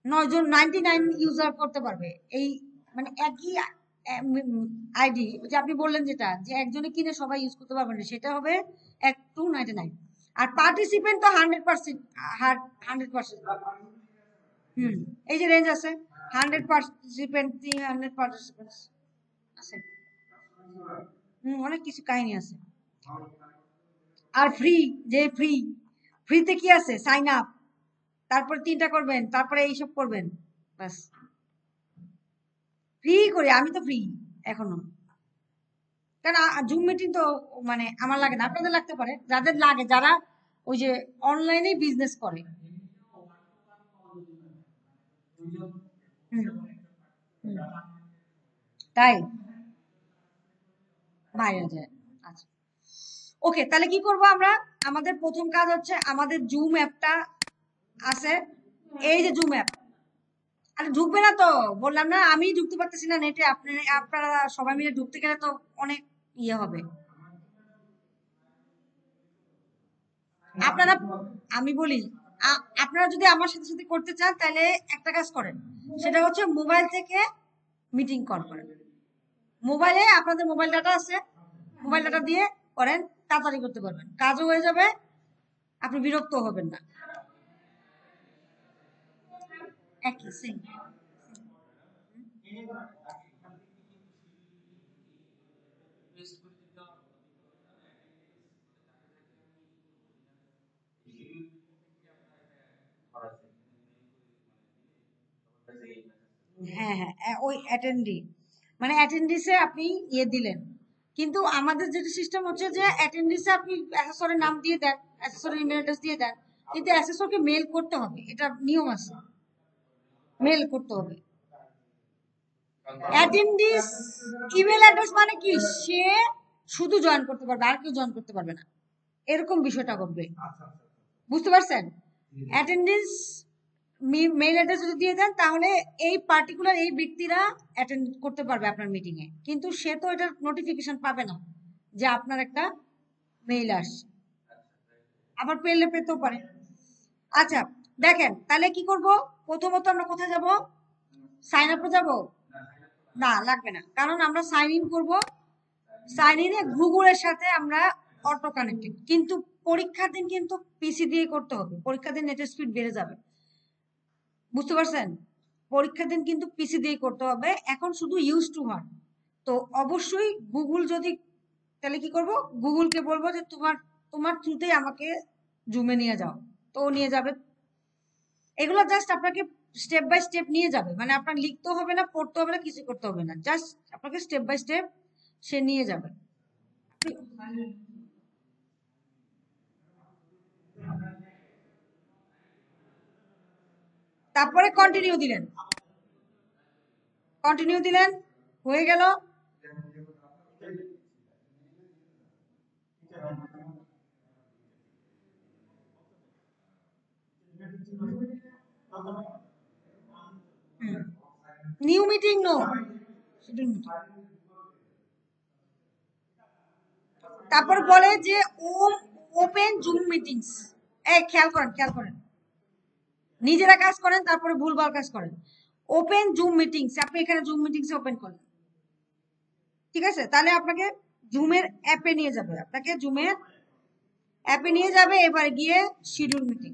S1: 9 জন 99 ইউজার করতে পারবে। এই মানে একই আইডি, যে আপনি বললেন যেটা, যে একজনে কিনে সবাই ইউজ করতে পারবে না, সেটা হবে 299। আর পার্টিসিপেন্ট তো 100%, 100%। হুম, এই যে রেঞ্জ আছে 100 পার্টিসিপেন্ট, 300 পার্টিসিপেন্ট আছে। অনেক কিছু কাহিনী আছে। আর ফ্রি, যে ফ্রিতে কি আছে? সাইন আপ, তারপর 3টা করবেন, তারপরে এইসব করবেন, বাস। ফ্রি করি আমি তো, ফ্রি এখনো। কারণ জুম মিটিং তো মানে আমার লাগে না, আপনাদের লাগতে পারে, যাদের লাগে, যারা ওই যে অনলাইনে বিজনেস করে। হুম, হুম, তাই বাইরে যায়। আচ্ছা ওকে, তাহলে কি করব আমরা? আমাদের প্রথম কাজ হচ্ছে আমাদের জুম অ্যাপটা আছে, এই যে জুম অ্যাপ। আরে ঢুকবে না তো, বললাম না আমি ঢুকতে পারতেছি না নেটে, আপনারা সবাই মিলে ঢুকতে গেলে তো অনেক হবে। আপনারা, আমি বলি, আপনারা যদি আমার সাথে সাথে করতে চান তাহলে একটা কাজ করেন, সেটা হচ্ছে মোবাইল থেকে মিটিং কল করেন। মোবাইলে আপনাদের মোবাইল ডাটা আছে, মোবাইল ডাটা দিয়ে করেন, তাড়াতাড়ি করতে পারবেন, কাজও হয়ে যাবে, আপনি বিরক্ত হবেন না। একই সেম। হ্যাঁ হ্যাঁ, ওই অ্যাটেন্ডি, মানে অ্যাটেন্ডিসে আপনি দিলেন, কিন্তু আমাদের যেটা সিস্টেম হচ্ছে যে অ্যাটেন্ডিসে আপনি অ্যাসেসরের নাম দিয়ে দেন, অ্যাসেসরের ইমেল অ্যাড্রেস দিয়ে দেন, কিন্তু অ্যাসেসরকে মেল করতে হবে, এটা নিয়ম আছে, মেল করতে হবে। অ্যাটেন্ডিস ইমেল অ্যাড্রেস মানে কি, সে শুধু জয়েন করতে পারবে, আর কেউ জয়েন করতে পারবে না, এরকম বিষয়টা করবে, বুঝতে পারছেন? অ্যাটেন্ডেন্স মেইল অ্যাড্রেস যদি দিয়ে দেন তাহলে এই পার্টিকুলার এই ব্যক্তিরা অ্যাটেন্ড করতে পারবে আপনার মিটিং এ, কিন্তু সে তো এটার নোটিফিকেশন পাবে না যে আপনার একটা মেইল আসছে, আবার পেলে পেতেও পারে। আচ্ছা দেখেন তাহলে কি করব, প্রথমত আমরা কোথায় যাব? সাইন আপে যাব? না লাগবে না, কারণ আমরা সাইন ইন করবো, সাইন ইনে গুগলের সাথে আমরা অটো কানেক্টেড, কিন্তু পরীক্ষার দিন কিন্তু পিসি দিয়ে করতে হবে, পরীক্ষার দিন নেটের স্পিড বেড়ে যাবে, বুঝতে পারছেন? পরীক্ষার দিন কিন্তু পিসি দিয়ে করতে হবে, এখন শুধু ইউজ টু হন। তো অবশ্যই গুগল যদি, তাহলে কি করব, গুগলকে বলবো যে তোমার তোমার থ্রুতেই আমাকে জুমে নিয়ে যাও, তো ও নিয়ে যাবে। এগুলো জাস্ট আপনাকে স্টেপ বাই স্টেপ নিয়ে যাবে, মানে আপনার লিখতেও হবে না, পড়তে হবে না, কিছু করতে হবে না, জাস্ট আপনাকে স্টেপ বাই স্টেপ সে নিয়ে যাবে। তারপরে কন্টিনিউ দিলেন, কন্টিনিউ দিলেন, হয়ে গেল। New meeting no, schedule meeting. তারপর বলে যে ওপেন জুম মিটিংস। এই খেয়াল করেন, খেয়াল করেন, নিজেরা কাজ করেন তারপরে ভুলভাল কাজ করেন। ওপেন জুম মিটিংস, আপনি এখানে জুম মিটিংস ওপেন করেন, ঠিক আছে? তাহলে আপনাকে জুমের অ্যাপে নিয়ে যাবে, আপনাকে জুমের অ্যাপে নিয়ে যাবে। এবার গিয়ে শিডিউল মিটিং,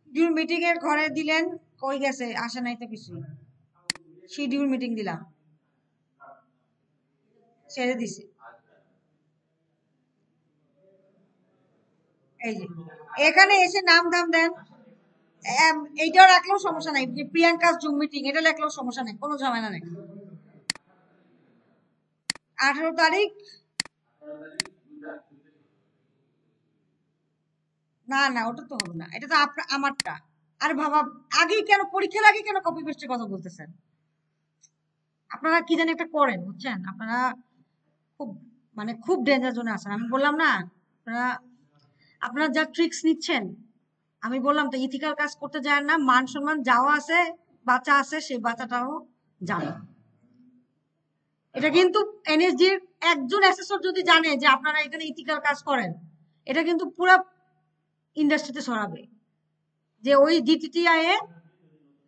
S1: শিডিউল মিটিং এর ঘরে দিলেন, কই গেছে, আসে নাই তো কিছু। শিডিউল মিটিং দিলাম, ছেড়ে দিছি। এই যে এখানে এসে নাম ধাম দেন, এইটাও রাখলেও সমস্যা নাই, যে প্রিয়াঙ্কা জুম মিটিং এটা লিখলেও সমস্যা নেই, কোনো ঝামেলা নেই। 18 তারিখ, না না ওটা তো হবে না, এটা তো আমারটা। আর বাবা, আগে কেন পরীক্ষার আগে কেন কপি পেস্টের কথা বলতেছেন? আপনারা কি জানি একটা করেন, বুঝছেন? আপনারা খুব, মানে খুব ডেঞ্জার জোনে আছেন। আমি বললাম না, আপনারা আপনারা যা ট্রিক্স নিচ্ছেন, আমি বললাম তো ইথিক্যাল কাজ করতে যায় না, মান সম্মান যাওয়া আছে, বাচ্চা আছে, সেই বাচ্চাটাও জানে। এটা কিন্তু এনএসজির একজন অ্যাসেসর যদি জানে যে আপনারা এখানে ইথিক্যাল কাজ করেন, এটা কিন্তু পুরো ইন্ডাস্ট্রিতে ছড়াবে যে ওই ডিটিটিআই এ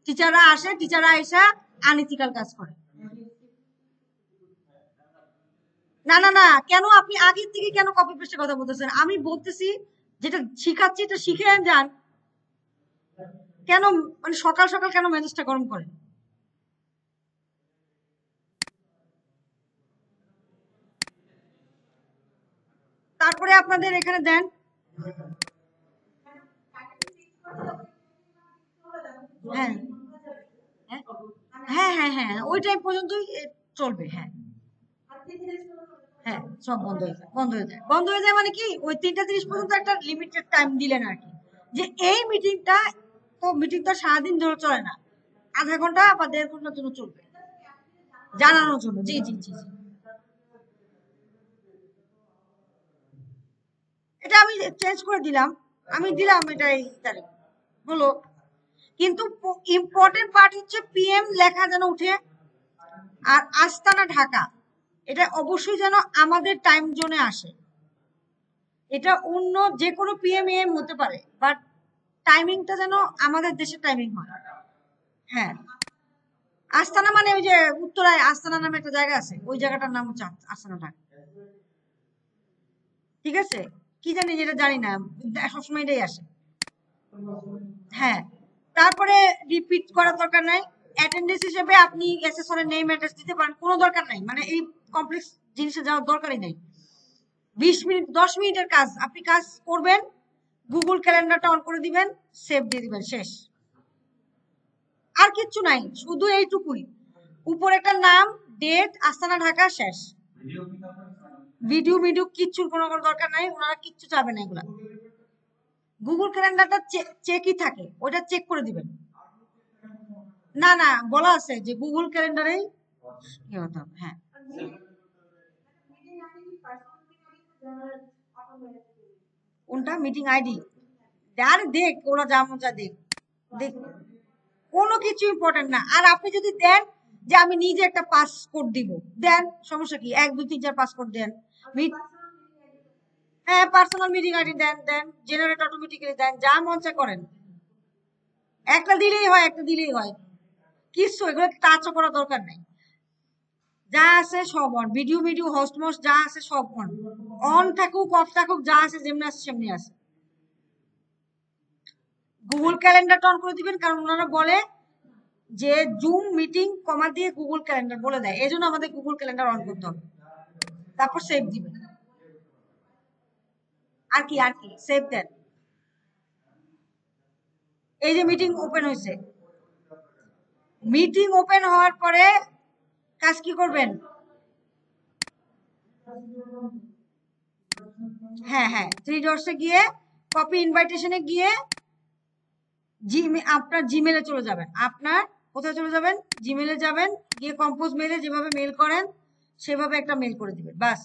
S1: টিচাররা আসে, টিচাররা এসে আনইথিক্যাল কাজ করে। না না না, কেন আপনি আগের থেকে কেন কপি পেস্টের কথা বলতেছেন? আমি বলতেছি যেটা শিখাচ্ছি এটা শিখে যান, কেন মানে সকাল সকাল কেন মেজাজটা গরম করেন? তারপরে আপনাদের এখানে দেন, হ্যাঁ হ্যাঁ হ্যাঁ হ্যাঁ, ওই টাইম পর্যন্তই চলবে। হ্যাঁ হ্যাঁ, সব বন্ধ হয়ে যায়, বন্ধ হয়ে যায়, বন্ধ হয়ে যায় মানে কি, ওই 3টা 30 পর্যন্ত একটা লিমিটেড টাইম দিলেন আর কি, যে এই মিটিংটা, তো মিটিং তো সারাদিন ধরে চলে না, আধা ঘন্টা বা 1.5 ঘন্টার জন্য চলবে, জানানোর জন্য। জি জি জি জি, এটা আমি চেঞ্জ করে দিলাম, আমি দিলাম এটা এই তারিখ হলো। কিন্তু ইম্পর্টেন্ট পার্ট হচ্ছে পিএম লেখা যেন উঠে, আর আস্তানা ঢাকা এটা অবশ্যই যেন আমাদের টাইম জোনে আসে। এটা অন্য যে কোনো পিএম এম হতে পারে, বাট টাইমিংটা যেন আমাদের দেশের টাইমিং হয়। হ্যাঁ, আস্তানা মানে ওই যে উত্তরায় আস্তানা নামে একটা জায়গা আছে, ওই জায়গাটার নাম হচ্ছে আস্তানা ঢাকা, ঠিক আছে? কি জানি, যেটা জানি না, সবসময় এটাই আসে। হ্যাঁ, তারপরে রিপিট করার দরকার নাই, অ্যাটেন্ডেন্স হিসেবে আপনি অ্যাসেসরের নেম অ্যাড্রেস দিতে পারেন, কোনো দরকার নাই, মানে এই কমপ্লেক্স জিনিসে যাওয়ার দরকারই নাই। 20 মিনিট 10 মিনিটের কাজ, আপনি কাজ করবেন, গুগল ক্যালেন্ডারটা অন করে দিবেন, সেভ দিয়ে দিবেন, শেষ। আর কিচ্ছু নাই, শুধু এইটুকুই, উপরে একটা নাম, ডেট, আস্তানা ঢাকা, শেষ। ভিডিও ভিডিও কিচ্ছুর কোনো কোনো দরকার নাই, ওনারা কিচ্ছু চাবে না এগুলা। গুগল ক্যালেন্ডারটা চেকই থাকে, ওটা চেক করে দিবেন। না না, বলা আছে যে গুগল ক্যালেন্ডারেই কি হতে হবে। হ্যাঁ, কোনটা মিটিং আইডি? আর দেখ, ওরা যা মজা দেখ, দেখ, কোনো কিছু ইম্পর্টেন্ট না। আর আপনি যদি দেন যে আমি নিজে একটা পাসকোড দিব, দেন, সমস্যা কি, 1 2 3 4 পাসকোড দেন। হ্যাঁ, পার্সোনাল মিটিং আইডি দেন, দেন জেনারেট অটোমেটিক্যালি দেন, যা মন চায় করেন। একটা দিলেই হয়, একটা দিলেই হয়, কিছু এগুলো টাচও করার দরকার নাই। যা আছে সব on, video video host most যা আছে সব অন, অন থাকুক অফ থাকুক, যা আছে যেমনি আছে সেমনি আছে। গুগল ক্যালেন্ডারটা অন করে দিবেন, কারণ ওনারা বলে যে জুম মিটিং কমা দিয়ে গুগল ক্যালেন্ডার বলে দেয়, এই জন্য আমাদের গুগল ক্যালেন্ডার অন করতে হবে, তারপর সেভ দিবেন। আর কি, আর কি, সেভ দেন। এই যে মিটিং ওপেন হয়েছে, মিটিং ওপেন হওয়ার পরে কাজ কি করবেন? হ্যাঁ হ্যাঁ, থ্রি ডটসে গিয়ে কপি ইনভাইটেশনে গিয়ে আপনার জিমেলে চলে যাবেন। আপনার কোথায় চলে যাবেন? জিমেলে যাবেন, গিয়ে কম্পোজ মেলে যেভাবে মেল করেন সেভাবে একটা মেল করে দিবেন, বাস।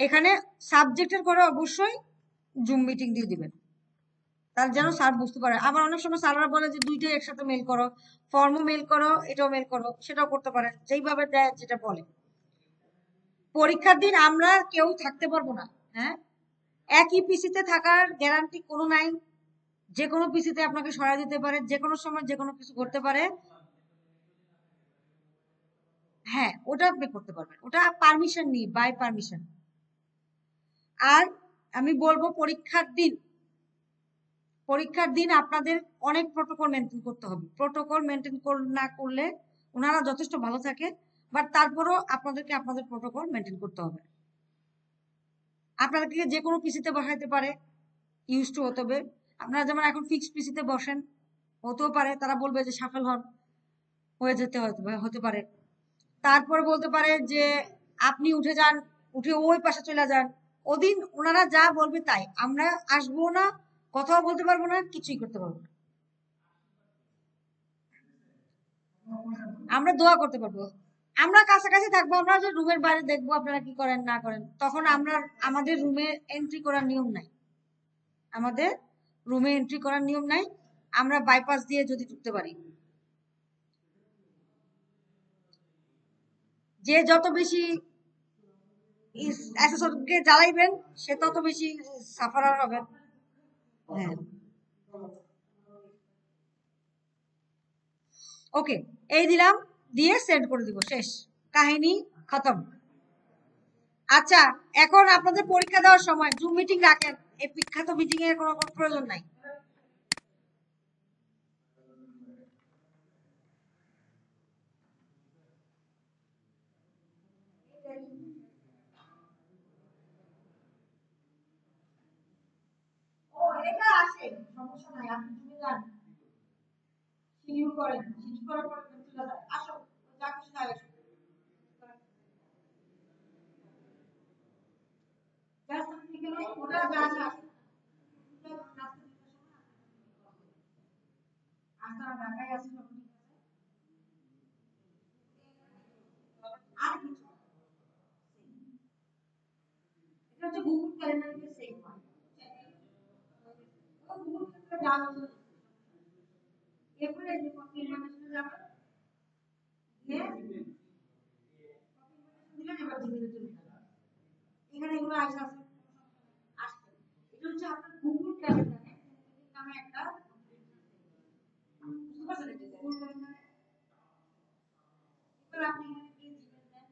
S1: এখানে সাবজেক্টের করে অবশ্যই জুম মিটিং দিয়ে দিবেন, তার যেন স্যার বুঝতে পারে। আবার অনেক সময় স্যাররা বলে যে দুইটাই একসাথে মেল করো, ফর্মও মেল করো, এটাও মেল করো, সেটাও করতে পারেন, যেইভাবে দেয় যেটা বলে। পরীক্ষার দিন আমরা কেউ থাকতে পারবো না, হ্যাঁ, একই পিসিতে থাকার গ্যারান্টি কোনো নাই। যে কোনো পিসিতে আপনাকে সরাই দিতে পারে, যে কোনো সময় যে কোনো কিছু করতে পারে। হ্যাঁ, ওটা আপনি করতে পারবেন, ওটা পারমিশন নিয়ে, বাই পারমিশন। আর আমি বলবো পরীক্ষার দিন আপনাদের অনেক প্রোটোকল মেনটেন করতে হবে। প্রোটোকল মেনটেন না করলে ওনারা যথেষ্ট ভালো থাকে, বাট তারপরও আপনাদেরকে আপনাদের প্রোটোকল মেনটেন করতে হবে। আপনাদেরকে যে কোনো পিসিতে বসাইতে পারে, ইউজ টু হতে হবে। আপনারা যেমন এখন ফিক্সড পিসিতে বসেন, হতেও পারে তারা বলবে যে সাফল হন, হয়ে যেতে হতে পারে। তারপরে বলতে পারে যে আপনি উঠে যান, উঠে ওই পাশে চলে যান। ওদিন ওনারা যা বলবে তাই, আমরা আসবো না, কথাও বলতে পারবো না, কিছুই করতে পারবো না। আমরা দোয়া করতে পারবো, আমরা কাছাকাছি থাকবো, আমরা যে রুমের বাইরে দেখবো আপনারা কি করেন না করেন। তখন আমরা, আমাদের রুমে এন্ট্রি করার নিয়ম নাই, আমাদের রুমে এন্ট্রি করার নিয়ম নাই। আমরা বাইপাস দিয়ে যদি ঢুকতে পারি, যে যত বেশি অ্যাসেসরকে জ্বালাইবেন সে তত বেশি সাফারার হবে। হ্যাঁ, ওকে, এই দিলাম, দিয়ে সেন্ড করে দিব, শেষ কাহিনী, খতম। আচ্ছা, এখন আপনাদের পরীক্ষা দেওয়ার সময় জুম মিটিং রাখেন, এই বিখ্যাত মিটিং এর কোনো প্রয়োজন নাই। ও, এটা আসে, সমস্যা নাই, আপনি জুমে যান, শিডিউল করেন, শিডিউল করার পর চলে যান, আসো, যা কিছু থাকে জাস্ট আপনি কেন ওটা যা যা আচ্ছা, ঢাকায় আছে সব ঠিক আছে। আর কিছু না। এটা হচ্ছে গুগল ক্যালেন্ডারে সেভ হয়। গুগল ক্যালেন্ডারে যা আছে, এরপরে যে কপি ইনফরমেশনে যাবে, দিয়ে কপি ইনফরমেশন দিলেন, এবার জিমেইলে চলে যাবে। এখানে এগুলো আসে আছে, আসছে। এটা হচ্ছে আপনার গুগল ক্যালেন্ডারে নামে একটা, বুঝতে পারছেন, এটা গুগল ক্যালেন্ডারে। এবার আপনি এখানে গিয়ে জিমেইল দেন,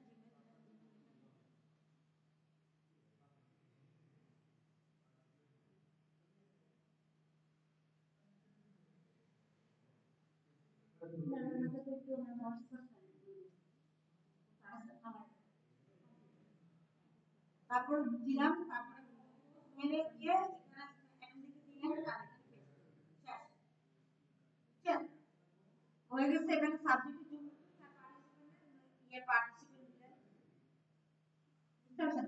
S1: তারপর দিলাম, তারপরে মেলে গিয়ে এখানে এখান থেকে দিলেন, আর এখানে পেস্ট, শেষ, বুঝছেন? হয়ে গেছে। এখানে সাবজেক্টের জন্য ইয়ে পার্টিসিপেন্ট দিলেন, বুঝতে পারছেন?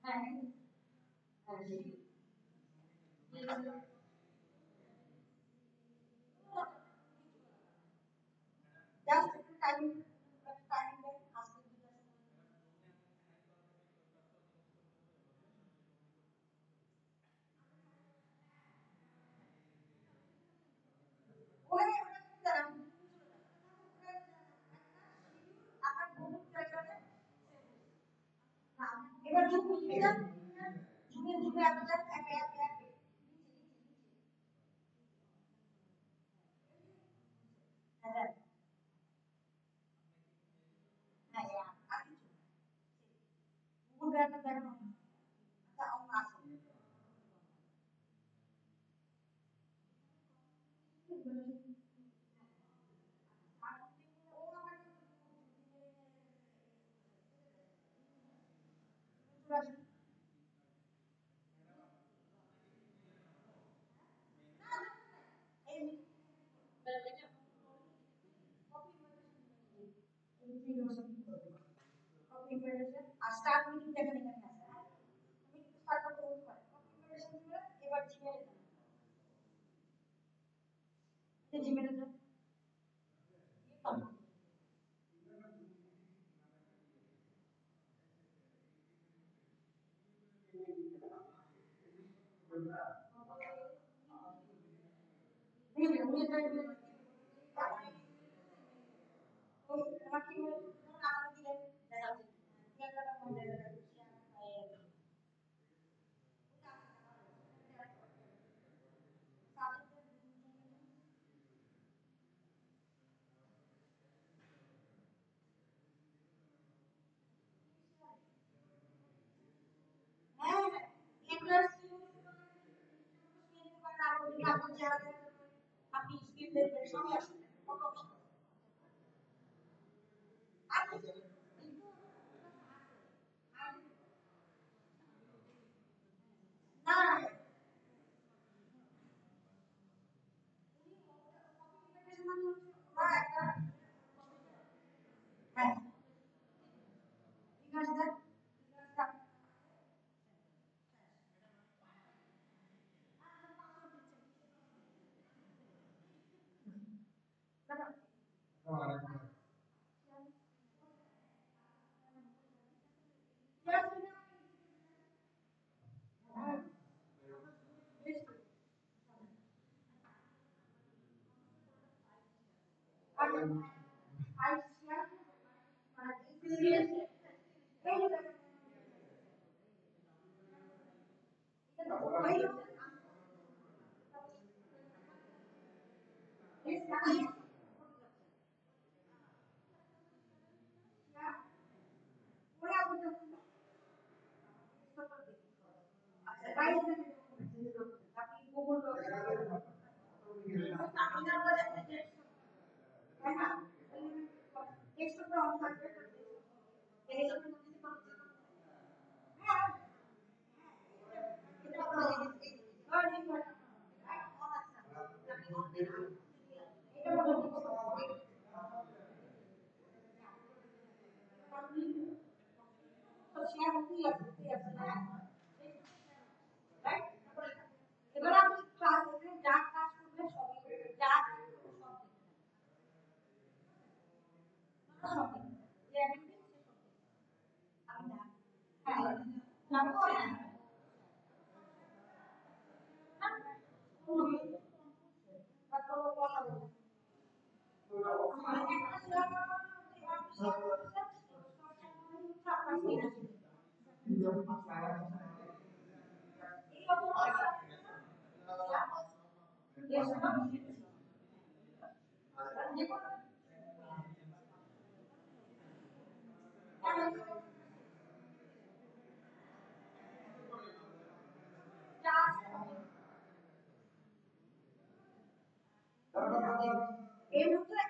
S1: হ্যাঁ, হ্যাঁ, জাস্ট একটু টাইম, টাইম দেন, আজকে 2টার সময়। ওখানে ওটা কি জানেন, আপনার গুগল ক্যালেন্ডারে এবার জুম খুলে যান, জুমে জুমে আপনি যান, এক এক এক হ্যাঁ, হ্যাঁ, আর কিছু গুগল ক্যালেন্ডার দেখানো হয়। আচ্ছা, অন্য আছে। ও আমাকে স্টার্ট মিটিং দেখেন এখানে আছে, হ্যাঁ তুমি স্টার্ট করতে বলতে পারো কনফিগারেশন দিলে এবার জিমেইলে যাও, জিমেইলে যাও দিবে উনি এটা ওই তোমার কি আমাকে দিলে দেখা হ্যাঁ ইন্টারেস্ট আপনি স্কিল দেখবেন সবই আসবে না হ্যাঁ ঠিক আছে এবার আপনি ক্লাস যা কাজ করবে সবই যা সবই হ্যাঁ এই মুহূর্তে